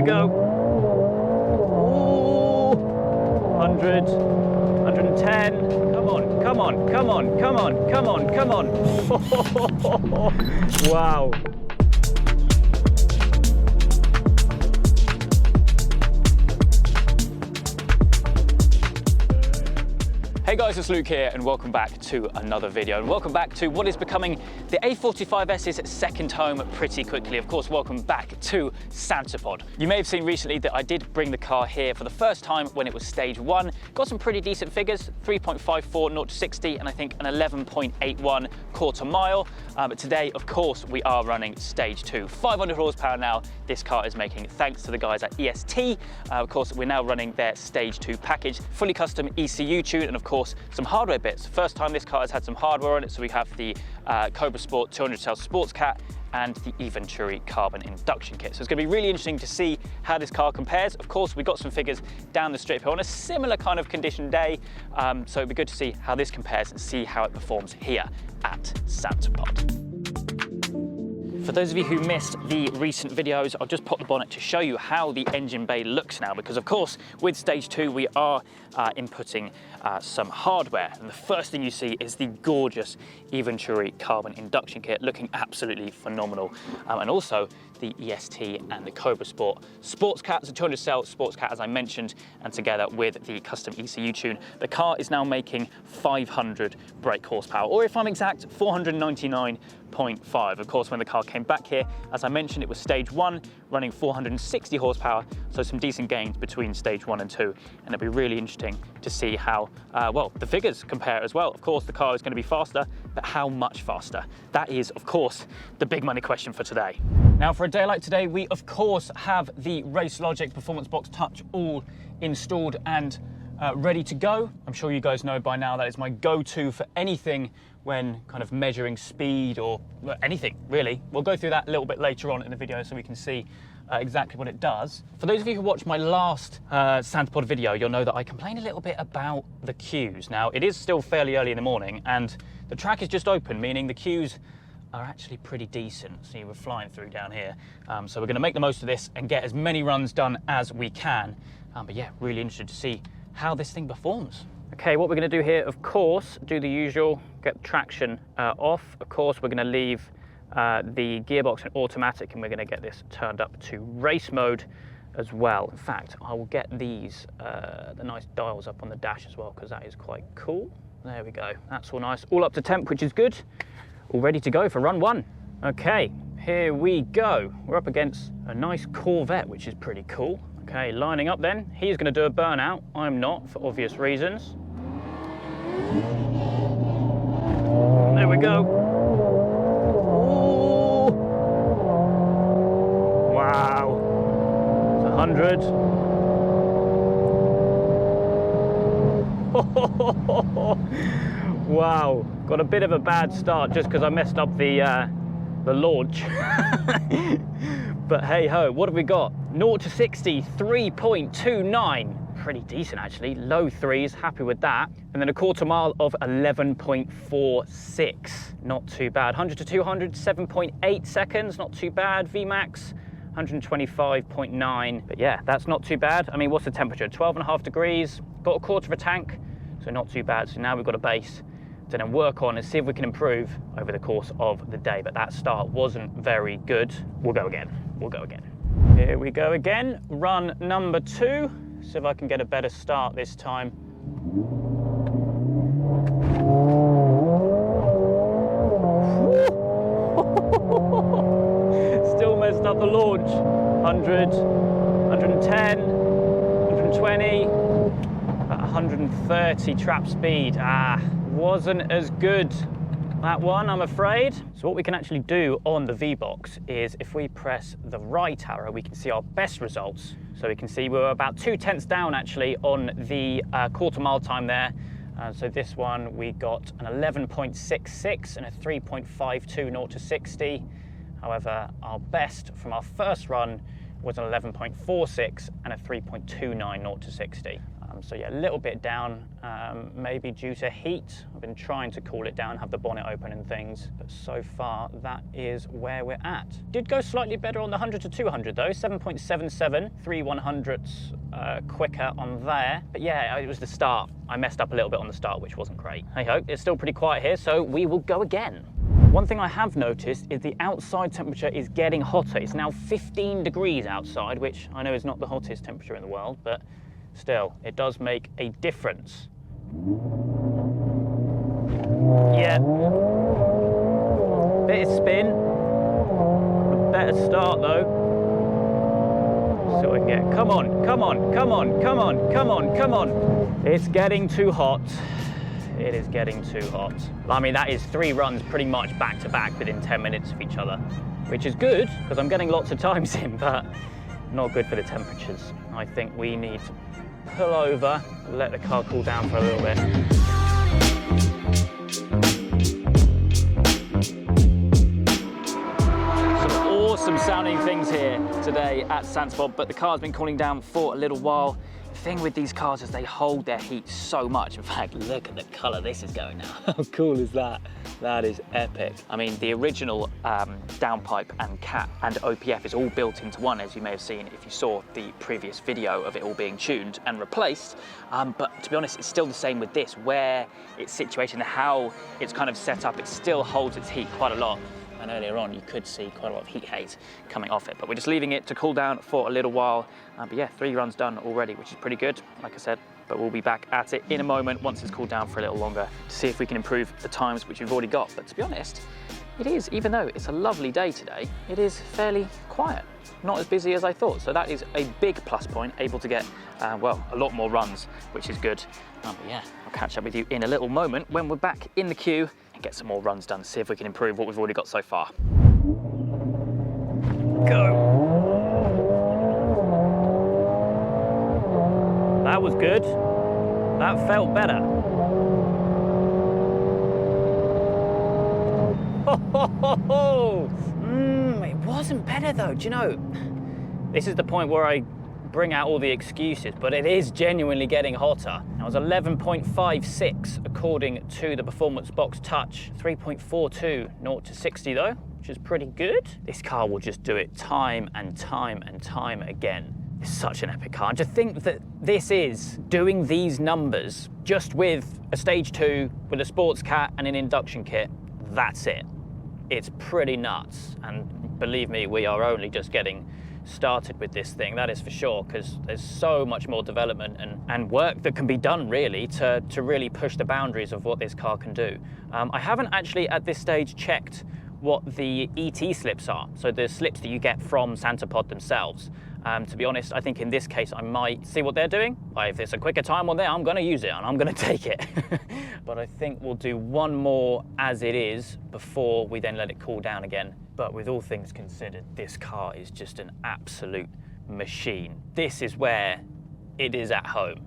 we go. Ooh, 100, 110. Come on, come on, come on, come on, come on, come on. Wow. Hey guys, it's Luke here and welcome back to another video, and welcome back to what is becoming the A45S's second home pretty quickly. Of course, welcome back to Santapod. You may have seen recently that I did bring the car here for the first time when it was stage 1. Got some pretty decent figures, 3.54 0 to 60 and I think an 11.81 quarter mile. But today, of course, we are running stage 2. 500 horsepower now this car is making, thanks to the guys at EST. Of course, we're now running their stage 2 package, fully custom ECU tune, and of course, some hardware bits. First time this car has had some hardware on it, so we have the Cobra Sport 200 cell sports cat and the Venturi carbon induction kit. So it's going to be really interesting to see how this car compares. Of course, we got some figures down the strip here on a similar kind of condition day, so it'd be good to see how this compares and see how it performs here at Santapod. For those of you who missed the recent videos, I'll just pop the bonnet to show you how the engine bay looks now, because of course with stage 2 we are inputting some hardware, and the first thing you see is the gorgeous Venturi carbon induction kit, looking absolutely phenomenal, and also the EST and the Cobra Sport sports cat. It's a 200 cell sports cat, as I mentioned, and together with the custom ECU tune, the car is now making 500 brake horsepower, or if I'm exact, 499.5. Of course, when the car came back here, as I mentioned, it was stage 1, running 460 horsepower, so some decent gains between stage 1 and 2, and it'll be really interesting to see how, well, the figures compare as well. Of course, the car is going to be faster, but how much faster? That is, of course, the big money question for today. Now, for a day like today, we, of course, have the RaceLogic Performance Box Touch all installed and ready to go. I'm sure you guys know by now that is my go-to for anything when kind of measuring speed or anything, really. We'll go through that a little bit later on in the video so we can see exactly what it does. For those of you who watched my last Santapod video, you'll know that I complained a little bit about the queues. Now, it is still fairly early in the morning and the track is just open, meaning the queues are actually pretty decent. See, we're flying through down here. So we're gonna make the most of this and get as many runs done as we can. But yeah, really interested to see how this thing performs. Okay, what we're gonna do here, of course, do the usual, get the traction off. Of course, we're gonna leave the gearbox in automatic and we're gonna get this turned up to race mode as well. In fact, I will get these, the nice dials up on the dash as well, because that is quite cool. There we go, that's all nice. All up to temp, which is good. All ready to go for run 1. Okay, here we go. We're up against a nice Corvette, which is pretty cool. Okay, lining up then. He's gonna do a burnout. I'm not, for obvious reasons. There we go. Ooh. Wow. It's 100. Wow. Got a bit of a bad start just because I messed up the launch. But hey ho, what have we got? 0 to 60, 3.29. Pretty decent actually, low 3s, happy with that. And then a quarter mile of 11.46, not too bad. 100 to 200, 7.8 seconds, not too bad. VMAX, 125.9, but yeah, that's not too bad. I mean, what's the temperature? 12.5 degrees, got a quarter of a tank, so not too bad. So now we've got a base to then work on and see if we can improve over the course of the day. But that start wasn't very good. We'll go again, we'll go again. Here we go again, run number 2. See if I can get a better start this time. Still messed up the launch. 100, 110, 120, 130 trap speed. Wasn't as good, that one, I'm afraid. So what we can actually do on the VBOX is if we press the right arrow, we can see our best results. So we can see we're about 2/10 down actually on the quarter mile time there. So this one, we got an 11.66 and a 3.52 0 to 60. However, our best from our first run was an 11.46 and a 3.29 0 to 60. So yeah, a little bit down, maybe due to heat. I've been trying to cool it down, have the bonnet open and things, but so far that is where we're at. Did go slightly better on the 100 to 200 though, 7.77, 3/100ths quicker on there. But yeah, it was the start. I messed up a little bit on the start, which wasn't great. Hey ho, it's still pretty quiet here, so we will go again. One thing I have noticed is the outside temperature is getting hotter. It's now 15 degrees outside, which I know is not the hottest temperature in the world, but still, it does make a difference. Yeah. Bit of spin. A better start though. See what I can get. Come on, come on, come on, come on, come on, come on. It's getting too hot. It is getting too hot. I mean, that is 3 runs pretty much back to back within 10 minutes of each other, which is good because I'm getting lots of times in, but not good for the temperatures. I think we need to pull over, let the car cool down for a little bit. Some awesome sounding things here today at Zandvoort, but the car's been cooling down for a little while. The thing with these cars is they hold their heat so much. In fact, look at the color this is going now. How cool is that? That is epic. I mean, the original downpipe and cap and OPF is all built into one, as you may have seen if you saw the previous video of it all being tuned and replaced. But to be honest, it's still the same with this, where it's situated and how it's kind of set up, it still holds its heat quite a lot. And earlier on, you could see quite a lot of heat haze coming off it, but we're just leaving it to cool down for a little while. But yeah, 3 runs done already, which is pretty good, like I said, but we'll be back at it in a moment once it's cooled down for a little longer to see if we can improve the times which we've already got. But to be honest, it is, even though it's a lovely day today, it is fairly quiet, not as busy as I thought. So that is a big plus point, able to get, well, a lot more runs, which is good. But yeah, I'll catch up with you in a little moment when we're back in the queue and get some more runs done, see if we can improve what we've already got so far. Go. That was good. That felt better. It wasn't better though. Do you know, this is the point where I bring out all the excuses, but it is genuinely getting hotter. It was 11.56 according to the Performance Box Touch, 3.42 0 to 60 though, which is pretty good. This car will just do it time and time and time again. It's such an epic car. And to think that this is doing these numbers just with a stage 2, with a sports cat and an induction kit, that's it. It's pretty nuts. And believe me, we are only just getting started with this thing, that is for sure, because there's so much more development and work that can be done really to really push the boundaries of what this car can do. I haven't actually at this stage checked what the ET slips are, so the slips that you get from Santapod themselves. To be honest, I think in this case I might see what they're doing. If it's a quicker time on there, I'm going to use it and I'm going to take it. But I think we'll do one more as it is before we then let it cool down again. But with all things considered, this car is just an absolute machine. This is where it is at home.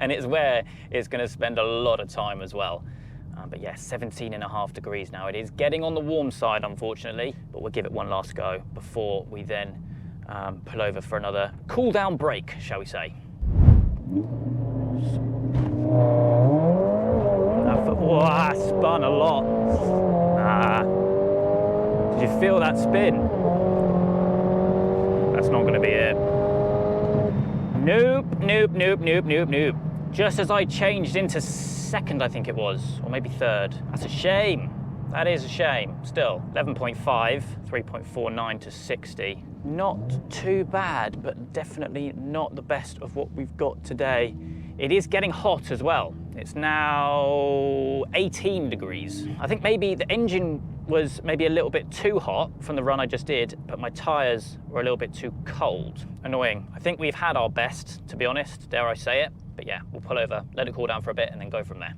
And it's where it's going to spend a lot of time as well. But yeah, 17.5 degrees now. It is getting on the warm side, unfortunately, but we'll give it one last go before we then pull over for another cool down break, shall we say. Oh, I spun a lot. Did you feel that spin? That's not going to be it. Nope, nope, nope, nope, nope, nope. Just as I changed into second, I think it was, or maybe third. That's a shame. That is a shame. Still, 11.5, 3.49 to 60. Not too bad, but definitely not the best of what we've got today. It is getting hot as well. It's now 18 degrees. I think maybe the engine was maybe a little bit too hot from the run I just did, but my tyres were a little bit too cold. Annoying. I think we've had our best, to be honest, dare I say it. But yeah, we'll pull over, let it cool down for a bit, and then go from there.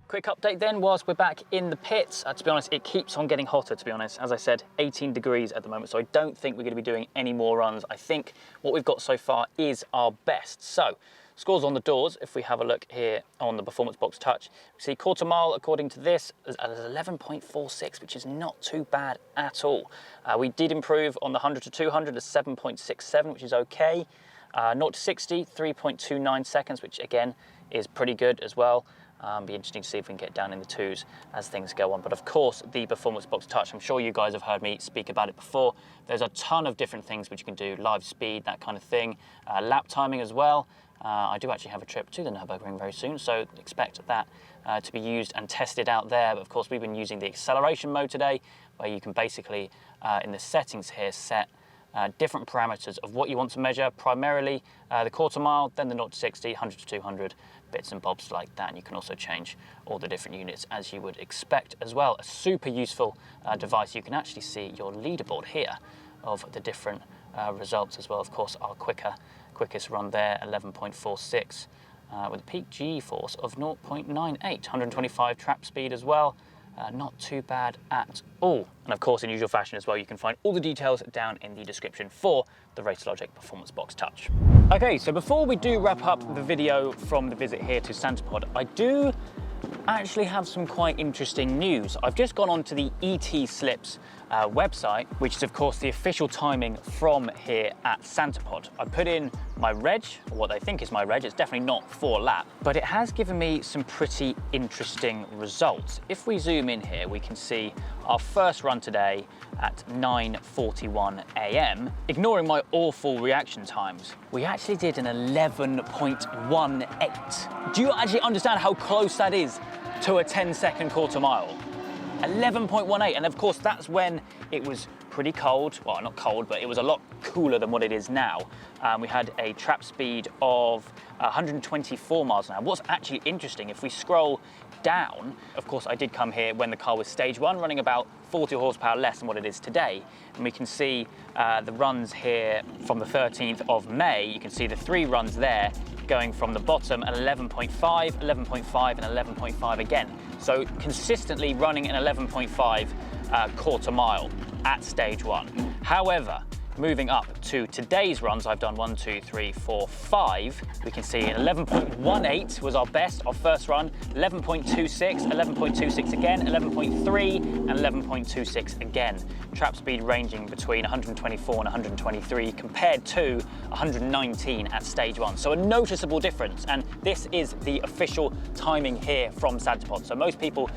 Quick update then, whilst we're back in the pits. To be honest, it keeps on getting hotter, to be honest. As I said, 18 degrees at the moment, so I don't think we're going to be doing any more runs. I think what we've got so far is our best. So, scores on the doors, if we have a look here on the Performance Box Touch. We see quarter mile, according to this, is 11.46, which is not too bad at all. We did improve on the 100 to 200 to 7.67, which is okay. 0 to 60, 3.29 seconds, which again is pretty good as well. Be interesting to see if we can get down in the 2s as things go on. But of course, the Performance Box Touch, I'm sure you guys have heard me speak about it before. There's a ton of different things which you can do, live speed, that kind of thing, lap timing as well. I do actually have a trip to the Nürburgring very soon, so expect that to be used and tested out there. But of course, we've been using the acceleration mode today, where you can basically, in the settings here, set different parameters of what you want to measure, primarily the quarter mile, then the 0 to 60, 100 to 200, bits and bobs like that. And you can also change all the different units as you would expect as well. A super useful device. You can actually see your leaderboard here of the different results as well. Of course, our quickest run there, 11.46, with a peak G-force of 0.98, 125 trap speed as well. Not too bad at all. And of course, in usual fashion as well, you can find all the details down in the description for the RaceLogic Performance Box Touch. Okay, so before we do wrap up the video from the visit here to Santapod, I do actually have some quite interesting news. I've just gone on to the ET Slips website, which is of course the official timing from here at Santapod. I put in my reg, or what they think is my reg. It's definitely not 4 lap, but it has given me some pretty interesting results. If we zoom in here, we can see our first run today at 9:41 AM. Ignoring my awful reaction times, we actually did an 11.18. Do you actually understand how close that is to a 10-second quarter mile? 11.18, and of course that's when it was pretty cold. Well, not cold, but it was a lot cooler than what it is now. We had a trap speed of 124 miles an hour. What's actually interesting, if we scroll down, of course I did come here when the car was stage 1, running about 40 horsepower less than what it is today. And we can see the runs here from the 13th of May. You can see the 3 runs there, going from the bottom at 11.5, 11.5 and 11.5 again. So consistently running an 11.5 quarter mile at stage 1. However, moving up to today's runs, I've done 1, 2, 3, 4, 5. We can see an 11.18 was our best, our first run, 11.26, 11.26 again, 11.3 and 11.26 again. Trap speed ranging between 124 and 123 compared to 119 at stage 1. So a noticeable difference, and this is the official timing here from Santapod. So most people,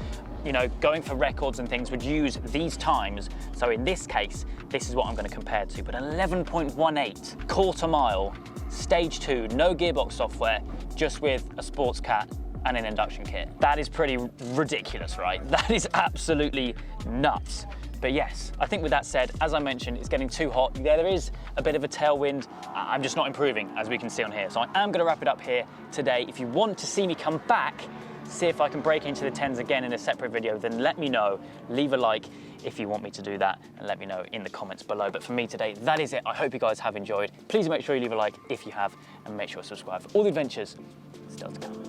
you know, going for records and things would use these times. So in this case, this is what I'm going to compare to. But 11.18 quarter mile, stage 2, no gearbox software, just with a sports cat and an induction kit. That is pretty ridiculous, right? That is absolutely nuts. But yes, I think with that said, as I mentioned, it's getting too hot. There is a bit of a tailwind. I'm just not improving, as we can see on here. So I am going to wrap it up here today. If you want to see me come back, see if I can break into the 10s again in a separate video, then let me know. Leave a like if you want me to do that, and let me know in the comments below. But for me today, that is it. I hope you guys have enjoyed. Please make sure you leave a like if you have, and make sure to subscribe for all the adventures still to come.